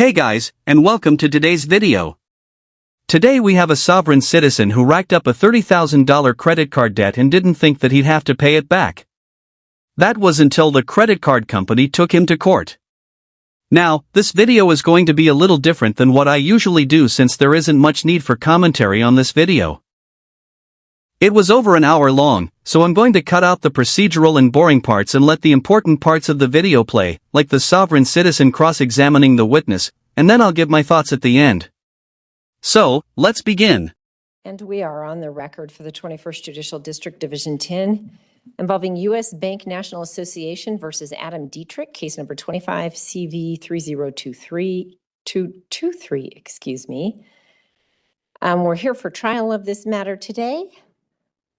Hey guys, and welcome to today's video. Today we have a sovereign citizen who racked up a $30,000 credit card debt and didn't think that he'd have to pay it back. That was until the credit card company took him to court. Now, this video is going to be a little different than what I usually do since there isn't much need for commentary on this video. It was over an hour long, so I'm going to cut out the procedural and boring parts and let the important parts of the video play, like the sovereign citizen cross-examining the witness, and then I'll give my thoughts at the end. So, let's begin. And we are on the record for the 21st Judicial District Division 10, involving U.S. Bank National Association versus Adam Dietrich, case number 25 CV 3023. We're here for trial of this matter today.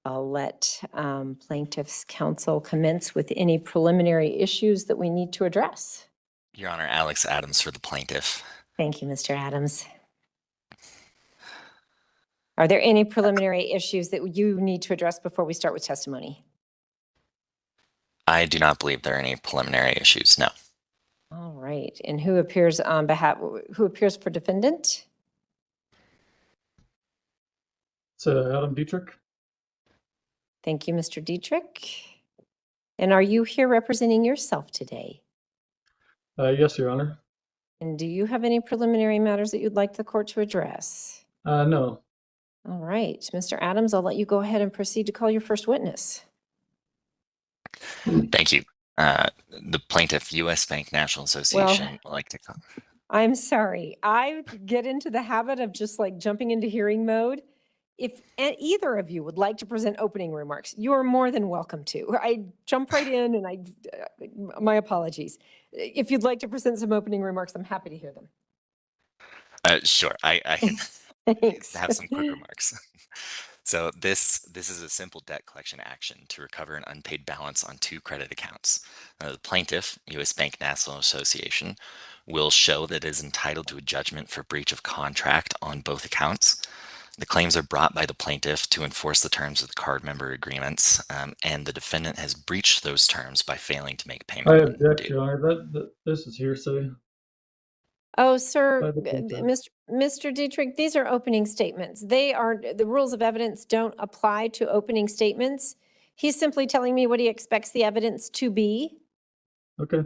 I'll let plaintiff's counsel commence with any preliminary issues that we need to address. Your Honor, Alex Adams for the plaintiff. Thank you, Mr. Adams. Are there any preliminary issues that you need to address before we start with testimony? I do not believe there are any preliminary issues, no. All right, and who appears for defendant? It's Adam Dietrich. Thank you, Mr. Dietrich. And are you here representing yourself today? Yes, Your Honor. And do you have any preliminary matters that you'd like the court to address? No. All right, Mr. Adams, I'll let you go ahead and proceed to call your first witness. Thank you. The plaintiff, U.S. Bank National Association, would like to come. I'm sorry. I get into the habit of just like jumping into hearing mode. If either of you would like to present opening remarks, you are more than welcome to. I jump right in and my apologies. If you'd like to present some opening remarks, I'm happy to hear them. Sure, I can Thanks. have some quick remarks. So this is a simple debt collection action to recover an unpaid balance on two credit accounts. The plaintiff, U.S. Bank National Association, will show that it is entitled to a judgment for breach of contract on both accounts. The claims are brought by the plaintiff to enforce the terms of the card member agreements, and the defendant has breached those terms by failing to make payment. I object, Your Honor. This is hearsay. Oh, sir, Mr. Dietrich, these are opening statements. The rules of evidence don't apply to opening statements. He's simply telling me what he expects the evidence to be. Okay.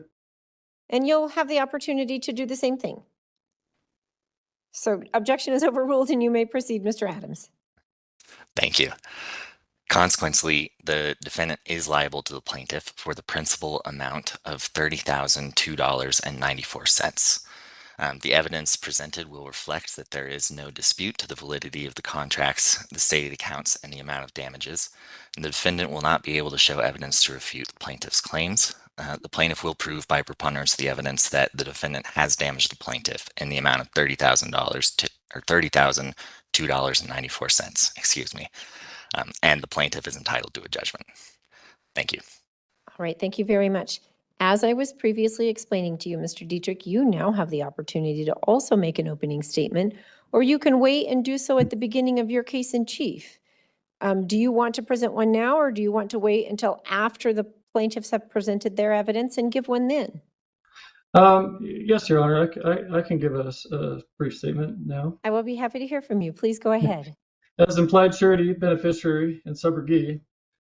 And you'll have the opportunity to do the same thing. So objection is overruled and you may proceed, Mr. Adams. Thank you. Consequently, the defendant is liable to the plaintiff for the principal amount of $30,002.94. The evidence presented will reflect that there is no dispute to the validity of the contracts, the stated accounts, and the amount of damages. And the defendant will not be able to show evidence to refute the plaintiff's claims. The plaintiff will prove by preponderance of the evidence that the defendant has damaged the plaintiff in the amount of $30,002.94. Excuse me. And the plaintiff is entitled to a judgment. Thank you. All right, thank you very much. As I was previously explaining to you, Mr. Dietrich, you now have the opportunity to also make an opening statement, or you can wait and do so at the beginning of your case in chief. Do you want to present one now, or do you want to wait until after the plaintiffs have presented their evidence and give one then? Yes, Your Honor. I can give a brief statement now. I will be happy to hear from you. Please go ahead. As implied surety, beneficiary, and subrogee,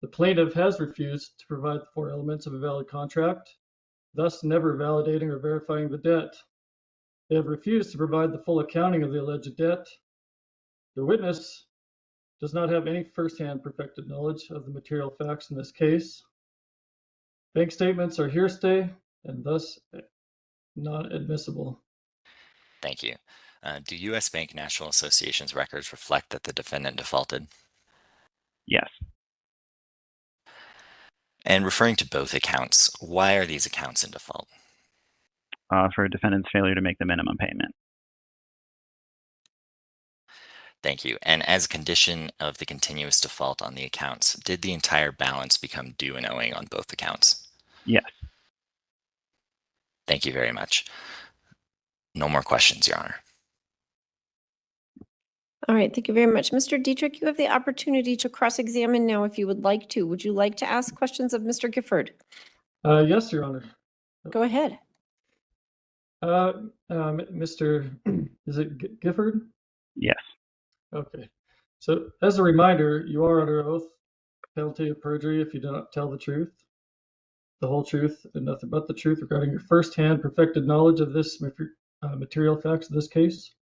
the plaintiff has refused to provide the four elements of a valid contract, thus never validating or verifying the debt. They have refused to provide the full accounting of the alleged debt. The witness does not have any firsthand perfected knowledge of the material facts in this case. Bank statements are hearsay and thus not admissible. Thank you. Do U.S. Bank National Association's records reflect that the defendant defaulted? Yes. And referring to both accounts, why are these accounts in default? For a defendant's failure to make the minimum payment. Thank you. And as a condition of the continuous default on the accounts, did the entire balance become due and owing on both accounts? Yes. Thank you very much. No more questions, Your Honor. All right, thank you very much. Mr. Dietrich, you have the opportunity to cross-examine now if you would like to. Would you like to ask questions of Mr. Gifford? Yes, Your Honor. Go ahead. Mr. Is it Gifford? Yes. Okay. So as a reminder, you are under oath, penalty of perjury if you do not tell the truth, the whole truth, and nothing but the truth regarding your firsthand perfected knowledge of this material facts of this case.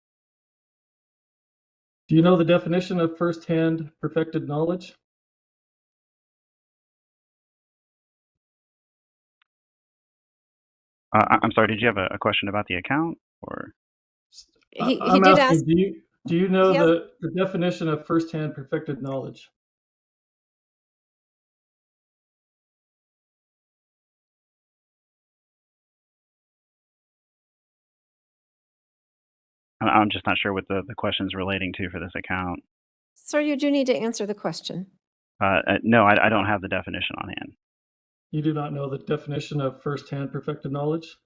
Do you know the definition of firsthand perfected knowledge? I'm sorry, did you have a question about the account or? He I'm did ask, asking, do you know he has, the definition of firsthand perfected knowledge? I'm just not sure what the question's relating to for this account. sir, you do need to answer the question. No, I don't have the definition on hand. You do not know the definition of firsthand perfected knowledge?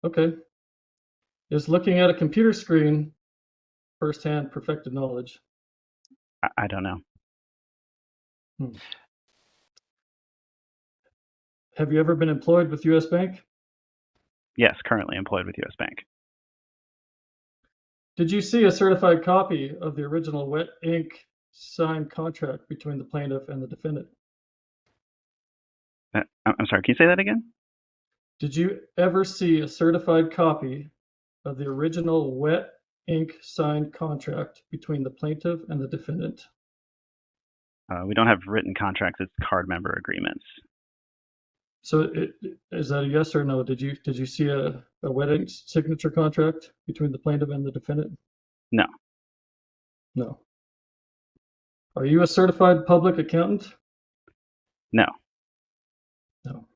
Okay. Is looking at a computer screen firsthand perfected knowledge? I don't know. Have you ever been employed with U.S. Bank? Yes, currently employed with U.S. Bank. Did you see a certified copy of the original wet ink signed contract between the plaintiff and the defendant? I'm sorry, can you say that again? Did you ever see a certified copy of the original wet ink signed contract between the plaintiff and the defendant? We don't have written contracts, it's card member agreements. So is that a yes or no? Did you see a wet ink signature contract between the plaintiff and the defendant? No. No. Are you a certified public accountant? No. No.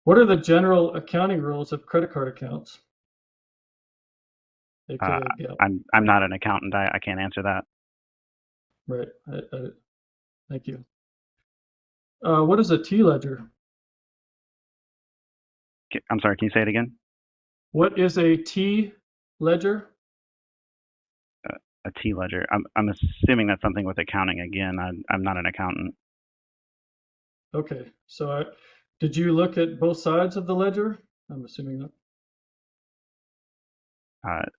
What are the general accounting rules of credit card accounts? AKA GAAP. I'm not an accountant. I can't answer that. Right. Thank you. What is a T ledger? I'm sorry, can you say it again? What is a T ledger? A T ledger. I'm assuming that's something with accounting again. I'm not an accountant. Okay. So did you look at both sides of the ledger? I'm assuming that.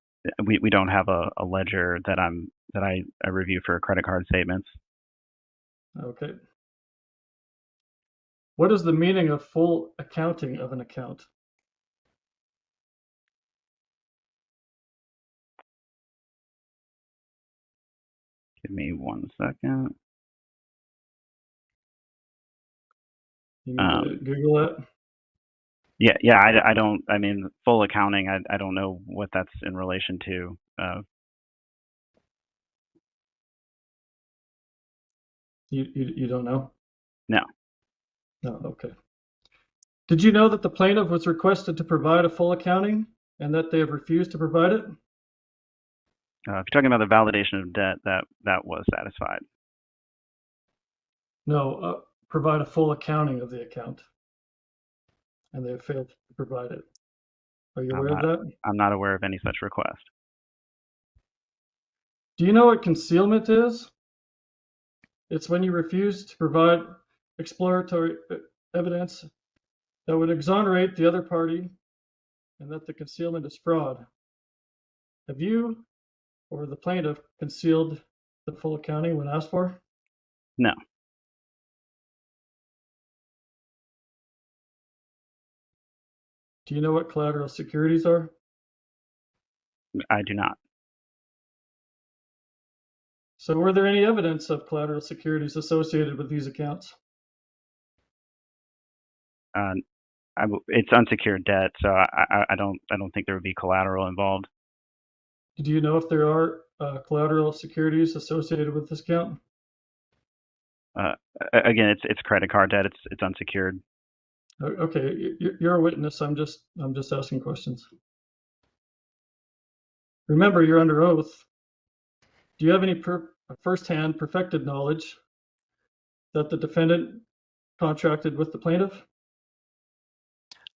We don't have a ledger that I review for credit card statements. Okay. What is the meaning of full accounting of an account? Give me 1 second. You need to Google that. Yeah. I don't. I mean, full accounting. I don't know what that's in relation to. You don't know? No. No. Okay. Did you know that the plaintiff was requested to provide a full accounting and that they have refused to provide it? If you're talking about the validation of debt, that was satisfied. No, provide a full accounting of the account, and they have failed to provide it. Are you aware of that? I'm not aware of any such request. Do you know what concealment is? It's when you refuse to provide exploratory evidence that would exonerate the other party and that the concealment is fraud. Have you or the plaintiff concealed the full accounting when asked for? No. Do you know what collateral securities are? I do not. So were there any evidence of collateral securities associated with these accounts? It's unsecured debt, so I don't think there would be collateral involved. Do you know if there are collateral securities associated with this account? Again, it's credit card debt. It's unsecured. Okay, you're a witness. I'm just asking questions. Remember, you're under oath. Do you have any firsthand perfected knowledge that the defendant contracted with the plaintiff?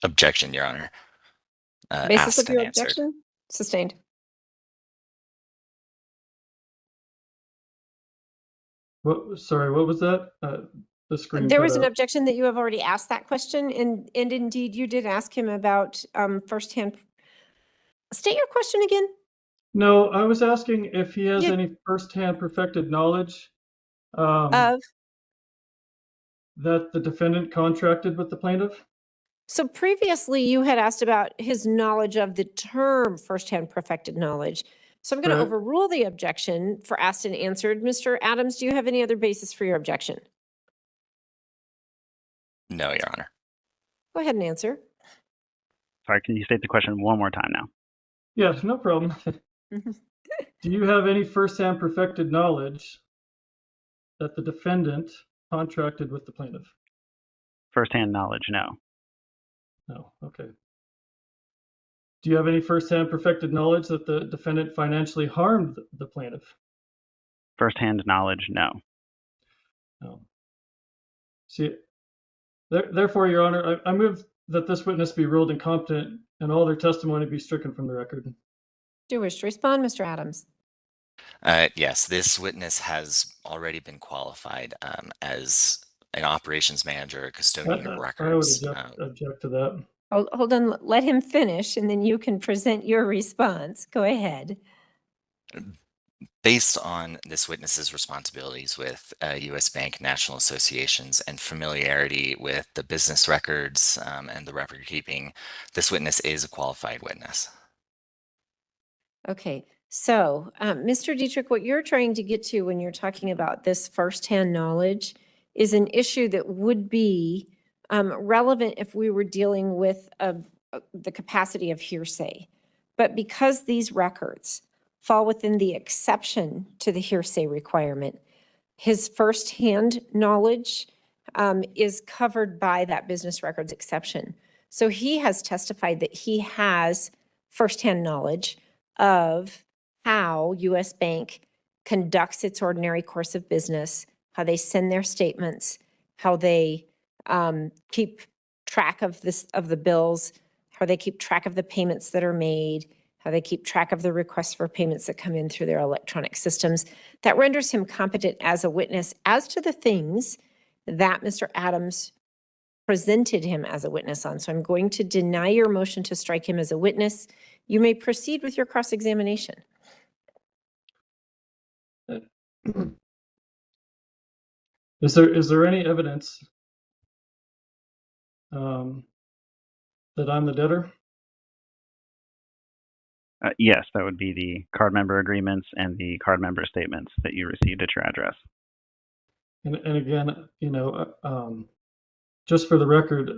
Objection, Your Honor. Basis of Asked your and answered. objection? Sustained. Sorry, what was that? the screen There cut was an out. objection that you have already asked that question, and indeed you did ask him about firsthand. State your question again. No, I was asking if he has You- any firsthand perfected knowledge Of that the defendant contracted with the plaintiff. So previously you had asked about his knowledge of the term firsthand perfected knowledge. So I'm going to Right. overrule the objection for asked and answered. Mr. Adams, do you have any other basis for your objection? No, Your Honor. Go ahead and answer. Sorry, can you state the question one more time now? Yes, no problem. Do you have any firsthand perfected knowledge that the defendant contracted with the plaintiff? Firsthand knowledge, no. No. Okay. Do you have any firsthand perfected knowledge that the defendant financially harmed the plaintiff? Firsthand knowledge, no. No. See, therefore, Your Honor, I move that this witness be ruled incompetent and all their testimony be stricken from the record. Do you wish to respond, Mr. Adams? Yes, this witness has already been qualified as an operations manager, a custodian of I would records. object to that. Hold on, let him finish and then you can present your response. Go ahead. Based on this witness's responsibilities with U.S. Bank National Associations and familiarity with the business records and the record keeping, this witness is a qualified witness. Okay, so Mr. Dietrich, what you're trying to get to when you're talking about this firsthand knowledge is an issue that would be relevant if we were dealing with the capacity of hearsay. But because these records fall within the exception to the hearsay requirement, his firsthand knowledge is covered by that business records exception. So he has testified that he has firsthand knowledge of how US Bank conducts its ordinary course of business, how they send their statements, how they keep track of the bills, how they keep track of the payments that are made, how they keep track of the requests for payments that come in through their electronic systems. That renders him competent as a witness as to the things that Mr. Adams presented him as a witness on. So I'm going to deny your motion to strike him as a witness. You may proceed with your cross-examination. Is there any evidence that I'm the debtor? Yes, that would be the card member agreements and the card member statements that you received at your address. And again, just for the record,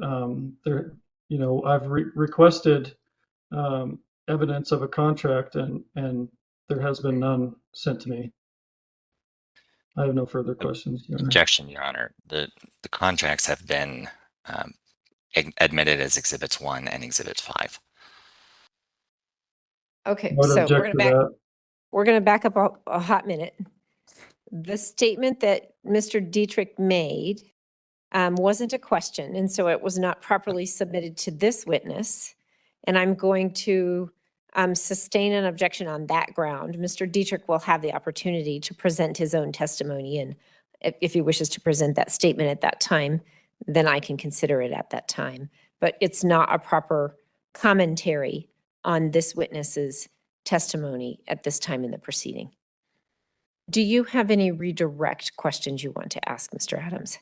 I've requested evidence of a contract, and there has been none sent to me. I have no further questions, Your Honor. Objection, Your Honor. The contracts have been admitted as Exhibits 1 and Exhibit 5. Okay, I would so object to that. we're going to back up a hot minute. The statement that Mr. Dietrich made wasn't a question, and so it was not properly submitted to this witness. And I'm going to sustain an objection on that ground. Mr. Dietrich will have the opportunity to present his own testimony, and if he wishes to present that statement at that time, then I can consider it at that time. But it's not a proper commentary on this witness's testimony at this time in the proceeding. Do you have any redirect questions you want to ask, Mr. Adams?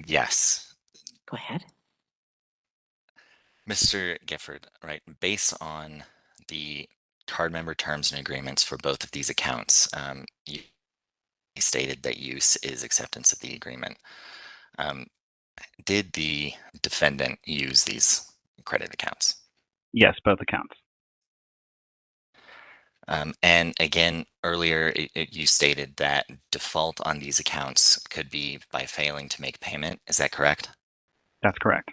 Yes. Go ahead. Mr. Gifford, right, based on the card member terms and agreements for both of these accounts, you stated that use is acceptance of the agreement. Did the defendant use these credit accounts? Yes, both accounts. And again, earlier you stated that default on these accounts could be by failing to make payment. Is that correct? That's correct.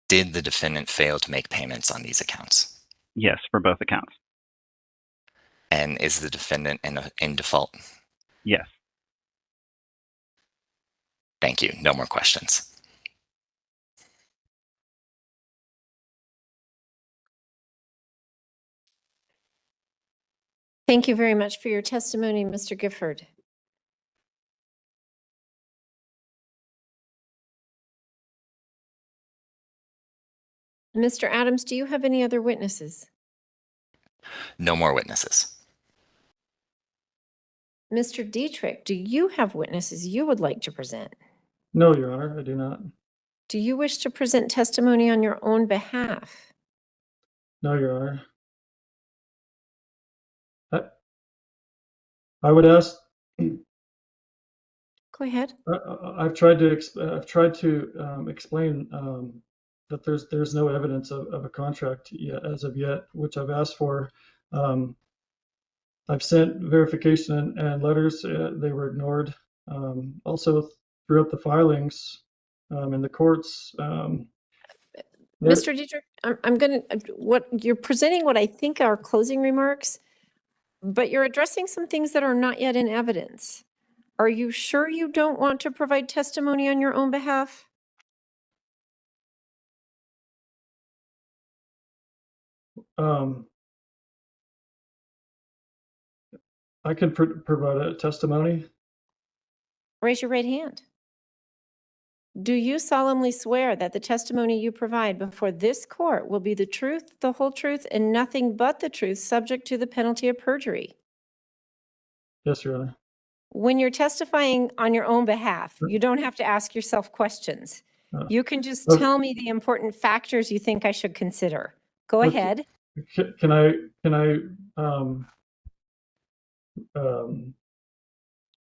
Did the defendant fail to make payments on these accounts? Yes, for both accounts. And is the defendant in default? Yes. Thank you. No more questions. Thank you very much for your testimony, Mr. Gifford. Mr. Adams, do you have any other witnesses? No more witnesses. Mr. Dietrich, do you have witnesses you would like to present? No, Your Honor, I do not. Do you wish to present testimony on your own behalf? No, Your Honor. I would ask. Go ahead. I've tried to explain that there's no evidence of a contract yet, as of yet, which I've asked for. I've sent verification and letters. They were ignored. Also, throughout the filings in the courts. Mr. Dietrich, what you're presenting what I think are closing remarks, but you're addressing some things that are not yet in evidence. Are you sure you don't want to provide testimony on your own behalf? I can provide a testimony. Raise your right hand. Do you solemnly swear that the testimony you provide before this court will be the truth, the whole truth, and nothing but the truth, subject to the penalty of perjury? Yes, Your Honor. When you're testifying on your own behalf, you don't have to ask yourself questions. You can just okay. tell me the important factors you think I should consider. Go Okay. ahead. Can I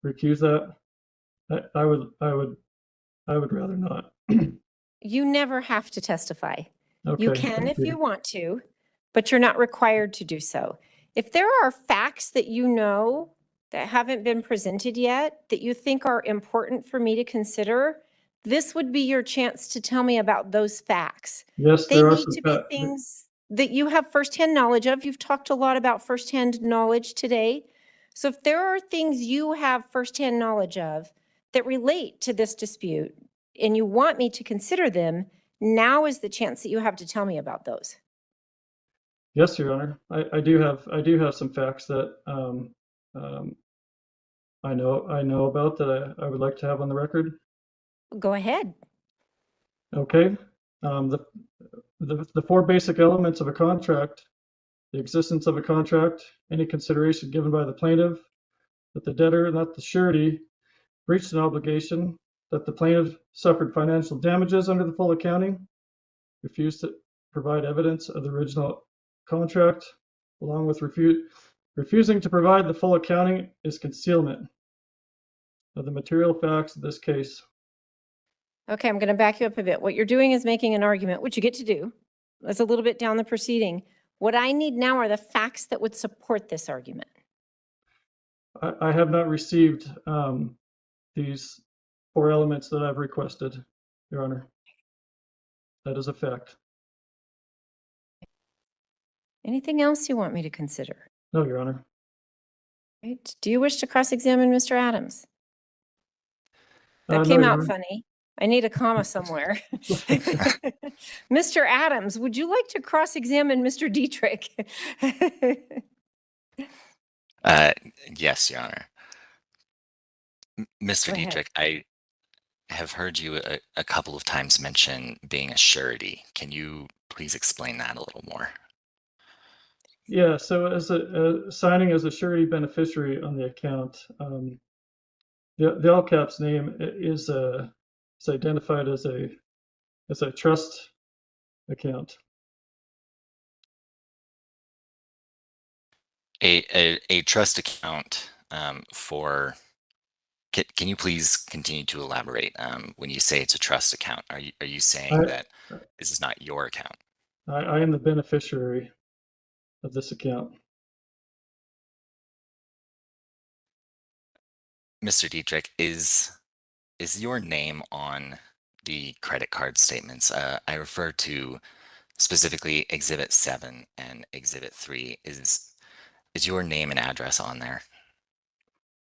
recuse that? I would rather not. You never have to testify. Okay. You can if you want to, but you're not required to do so. If there are facts that you know that haven't been presented yet that you think are important for me to consider, this would be your chance to tell me about those facts. Yes, They there are need some to be things that you have firsthand knowledge of. You've talked a lot about firsthand knowledge today. So if there are things you have firsthand knowledge of that relate to this dispute and you want me to consider them, now is the chance that you have to tell me about those. Yes, Your Honor. I do have some facts that I know about that I would like to have on the record. Go ahead. Okay. The four basic elements of a contract: the existence of a contract, any consideration given by the plaintiff, that the debtor, not the surety, breached an obligation, that the plaintiff suffered financial damages under the full accounting, refused to provide evidence of the original contract, along with refusing to provide the full accounting is concealment of the material facts of this case. Okay, I'm going to back you up a bit. What you're doing is making an argument, which you get to do. That's a little bit down the proceeding. What I need now are the facts that would support this argument. I have not received these four elements that I've requested, Your Honor. That is a fact. Anything else you want me to consider? No, Your Honor. Right. Do you wish to cross-examine Mr. Adams? That No, came Your out Honor. funny. I need a comma somewhere. Mr. Adams, would you like to cross-examine Mr. Dietrich? Yes, Your Honor. Mr. Go ahead. Dietrich, I have heard you a couple of times mention being a surety. Can you please explain that a little more? Yeah, so as signing as a surety beneficiary on the account, the all caps name is identified as a trust account. A trust account for. Can you please continue to elaborate? When you say it's a trust account, are you saying that this is not your account? I am the beneficiary of this account. Mr. Dietrich, is your name on the credit card statements? I refer to specifically Exhibit 7 and Exhibit 3. Is your name and address on there?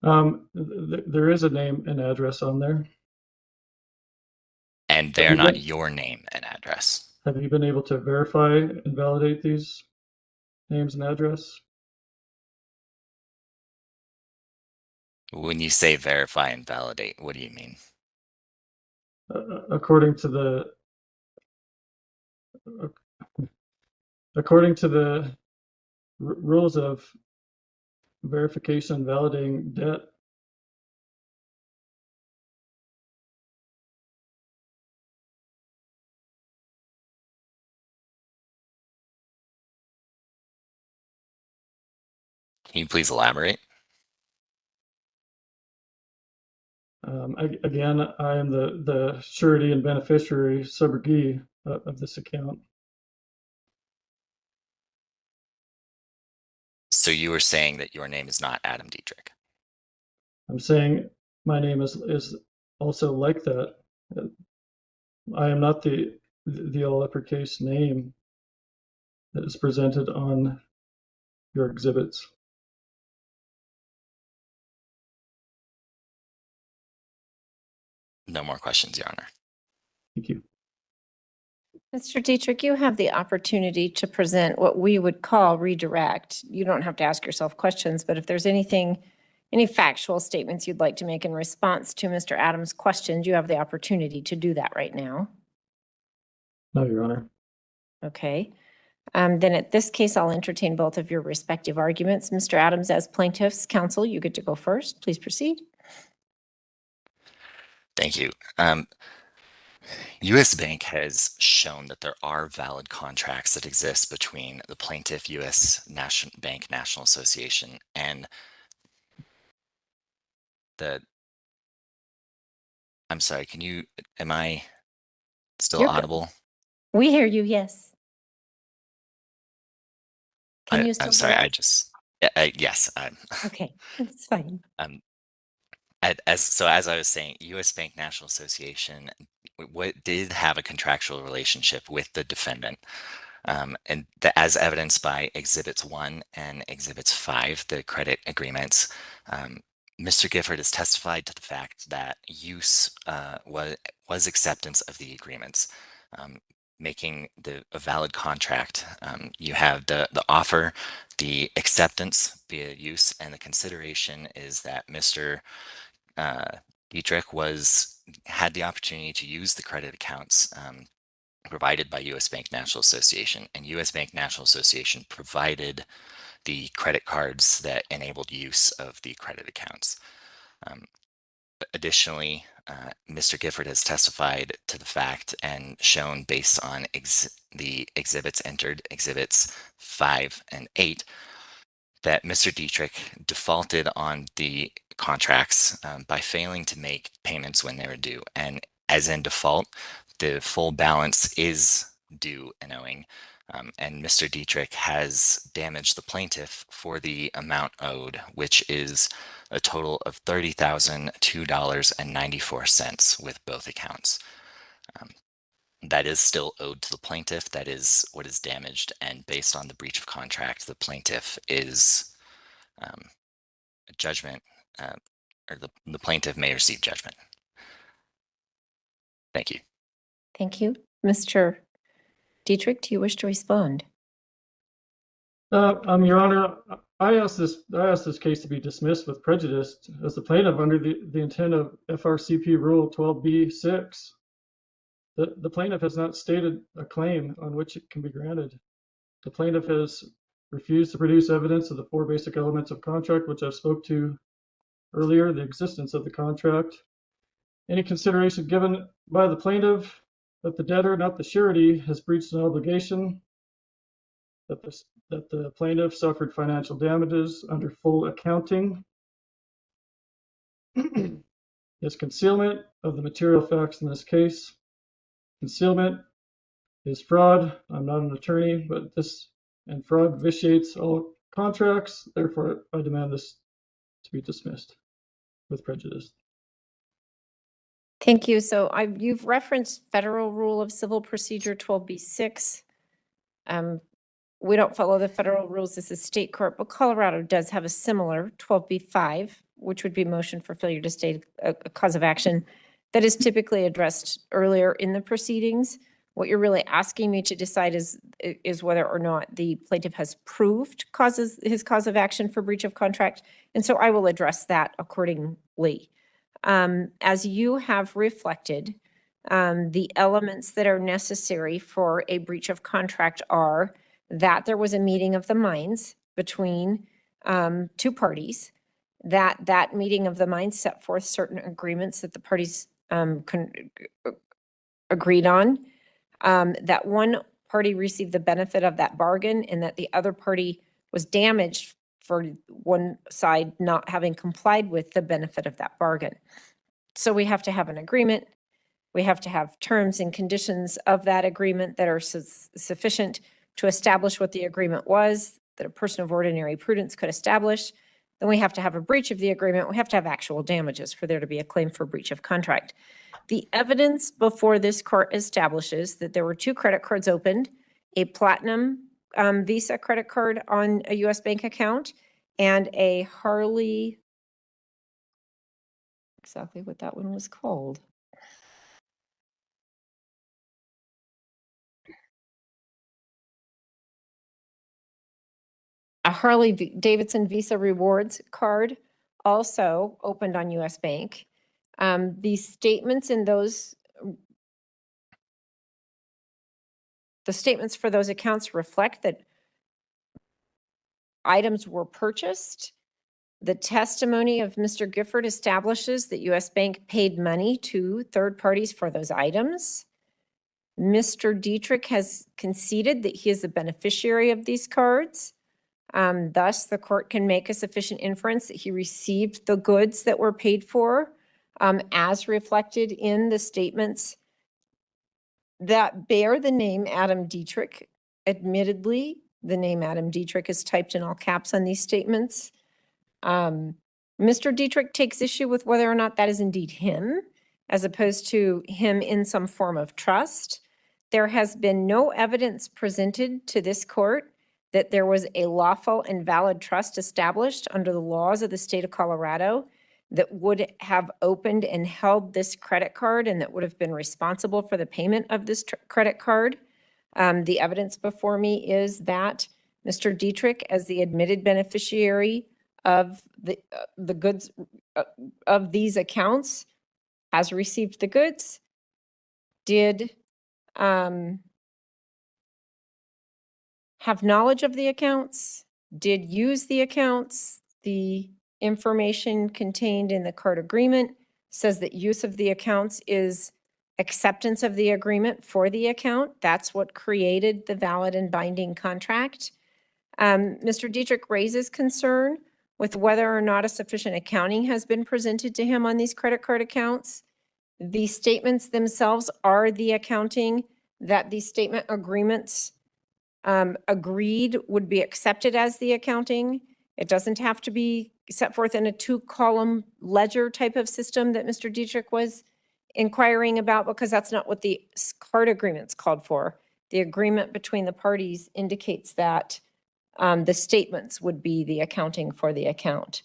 There is a name and address on there. And they're not your name and address. Have you been able to verify and validate these names and address? When you say verify and validate, what do you mean? According to the rules of verification and validating debt. Can you please elaborate? Again, I am the surety and beneficiary subrogee of this account. So you were saying that your name is not Adam Dietrich. I'm saying my name is also like that. I am not the all uppercase name that is presented on your exhibits. No more questions, Your Honor. Thank you. Mr. Dietrich, you have the opportunity to present what we would call redirect. You don't have to ask yourself questions, but if there's anything, any factual statements you'd like to make in response to Mr. Adams' questions, you have the opportunity to do that right now. No, Your Honor. Okay. Then at this case, I'll entertain both of your respective arguments. Mr. Adams, as plaintiff's counsel, you get to go first. Please proceed. Thank you. U.S. Bank has shown that there are valid contracts that exist between the plaintiff, U.S. Bank National Association, and the, I'm sorry, am I still You're good. audible? We hear you, yes. Can you I'm still sorry, hear us? yes, Okay, that's fine. as I was saying, U.S. Bank National Association did have a contractual relationship with the defendant, and as evidenced by Exhibits 1 and Exhibits 5, the credit agreements. Mr. Gifford has testified to the fact that use was acceptance of the agreements, making a valid contract. You have the offer, the acceptance via use, and the consideration is that Mr. Dietrich had the opportunity to use the credit accounts provided by U.S. Bank National Association, and U.S. Bank National Association provided the credit cards that enabled use of the credit accounts. Additionally, Mr. Gifford has testified to the fact and shown based on the exhibits entered, Exhibits 5 and 8, that Mr. Dietrich defaulted on the contracts by failing to make payments when they were due. And as in default, the full balance is due and owing. And Mr. Dietrich has damaged the plaintiff for the amount owed, which is a total of $30,002.94 with both accounts. That is still owed to the plaintiff. That is what is damaged. And based on the breach of contract, the plaintiff is a judgment, or the plaintiff may receive judgment. Thank you. Thank you. Mr. Dietrich, do you wish to respond? Your Honor, I asked this case to be dismissed with prejudice as the plaintiff under the intent of FRCP Rule 12b-6. The plaintiff has not stated a claim on which it can be granted. The plaintiff has refused to produce evidence of the 4 basic elements of contract, which I spoke to earlier, the existence of the contract. Any consideration given by the plaintiff that the debtor, not the surety, has breached an obligation, that the plaintiff suffered financial damages under full accounting, is concealment of the material facts in this case. Concealment is fraud. I'm not an attorney, but and fraud vitiates all contracts. Therefore, I demand this to be dismissed with prejudice. Thank you. So you've referenced Federal Rule of Civil Procedure 12b-6. We don't follow the federal rules. This is state court, but Colorado does have a similar 12b-5, which would be motion for failure to state a cause of action that is typically addressed earlier in the proceedings. What you're really asking me to decide is whether or not the plaintiff has proved his cause of action for breach of contract. And so I will address that accordingly. As you have reflected, the elements that are necessary for a breach of contract are that there was a meeting of the minds between two parties, that meeting of the minds set forth certain agreements that the parties agreed on, that one party received the benefit of that bargain and that the other party was damaged for one side not having complied with the benefit of that bargain. So we have to have an agreement. We have to have terms and conditions of that agreement that are sufficient to establish what the agreement was, that a person of ordinary prudence could establish. Then we have to have a breach of the agreement. We have to have actual damages for there to be a claim for breach of contract. The evidence before this court establishes that there were two credit cards opened, a Platinum Visa credit card on a U.S. bank account and a Harley, exactly what that one was called. A Harley Davidson Visa Rewards card also opened on U.S. Bank. The statements in those, the statements for those accounts reflect that items were purchased. The testimony of Mr. Gifford establishes that U.S. Bank paid money to third parties for those items. Mr. Dietrich has conceded that he is the beneficiary of these cards. Thus, the court can make a sufficient inference that he received the goods that were paid for, as reflected in the statements that bear the name Adam Dietrich. Admittedly, the name Adam Dietrich is typed in all caps on these statements. Mr. Dietrich takes issue with whether or not that is indeed him, as opposed to him in some form of trust. There has been no evidence presented to this court that there was a lawful and valid trust established under the laws of the state of Colorado that would have opened and held this credit card and that would have been responsible for the payment of this credit card. The evidence before me is that Mr. Dietrich, as the admitted beneficiary of the goods of these accounts, has received the goods, did have knowledge of the accounts, did use the accounts. The information contained in the card agreement says that use of the accounts is acceptance of the agreement for the account. That's what created the valid and binding contract. Mr. Dietrich raises concern with whether or not a sufficient accounting has been presented to him on these credit card accounts. The statements themselves are the accounting that the statement agreements agreed would be accepted as the accounting. It doesn't have to be set forth in a 2-column ledger type of system that Mr. Dietrich was inquiring about, because that's not what the card agreements called for. The agreement between the parties indicates that the statements would be the accounting for the account.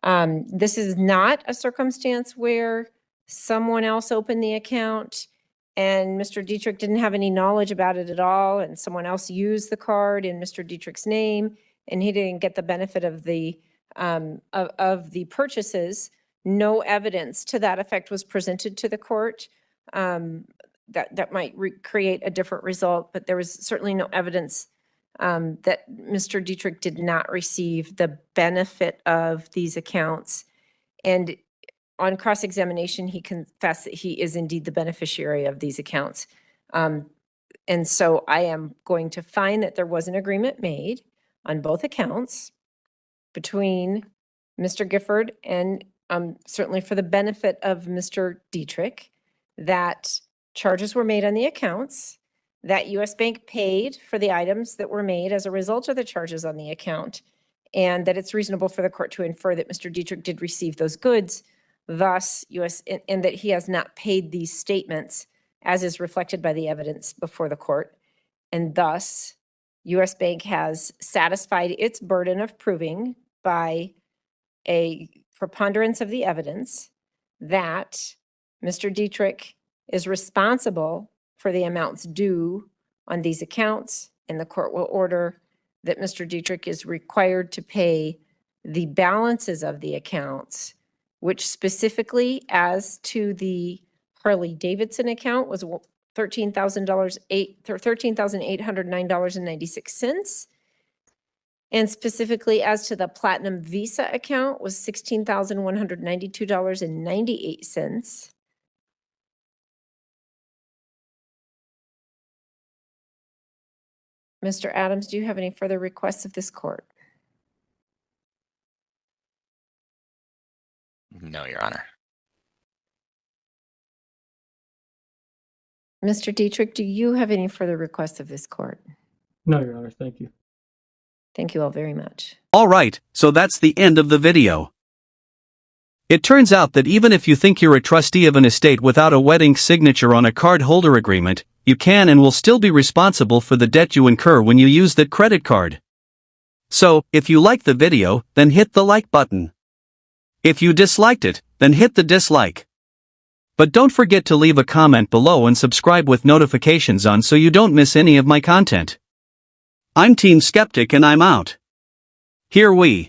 This is not a circumstance where someone else opened the account and Mr. Dietrich didn't have any knowledge about it at all, and someone else used the card in Mr. Dietrich's name, and he didn't get the benefit of the purchases. No evidence to that effect was presented to the court. That might create a different result, but there was certainly no evidence that Mr. Dietrich did not receive the benefit of these accounts. And on cross-examination, he confessed that he is indeed the beneficiary of these accounts. And so I am going to find that there was an agreement made on both accounts between Mr. Gifford and certainly for the benefit of Mr. Dietrich, that charges were made on the accounts, that U.S. Bank paid for the items that were made as a result of the charges on the account, and that it's reasonable for the court to infer that Mr. Dietrich did receive those goods, thus and that he has not paid these statements as is reflected by the evidence before the court. And thus, U.S. Bank has satisfied its burden of proving by a preponderance of the evidence that Mr. Dietrich is responsible for the amounts due on these accounts, and the court will order that Mr. Dietrich is required to pay the balances of the accounts, which specifically as to the Harley Davidson account was $13,809.96. And specifically as to the Platinum Visa account was $16,192.98. Mr. Adams, do you have any further requests of this court? No, Your Honor. Mr. Dietrich, do you have any further requests of this court? No, Your Honor, thank you. Thank you all very much. Alright, so that's the end of the video. It turns out that even if you think you're a trustee of an estate without a wedding signature on a card holder agreement, you can and will still be responsible for the debt you incur when you use that credit card. So, if you liked the video, then hit the like button. If you disliked it, then hit the dislike. But don't forget to leave a comment below and subscribe with notifications on so you don't miss any of my content. I'm Team Skeptic and I'm out. Here we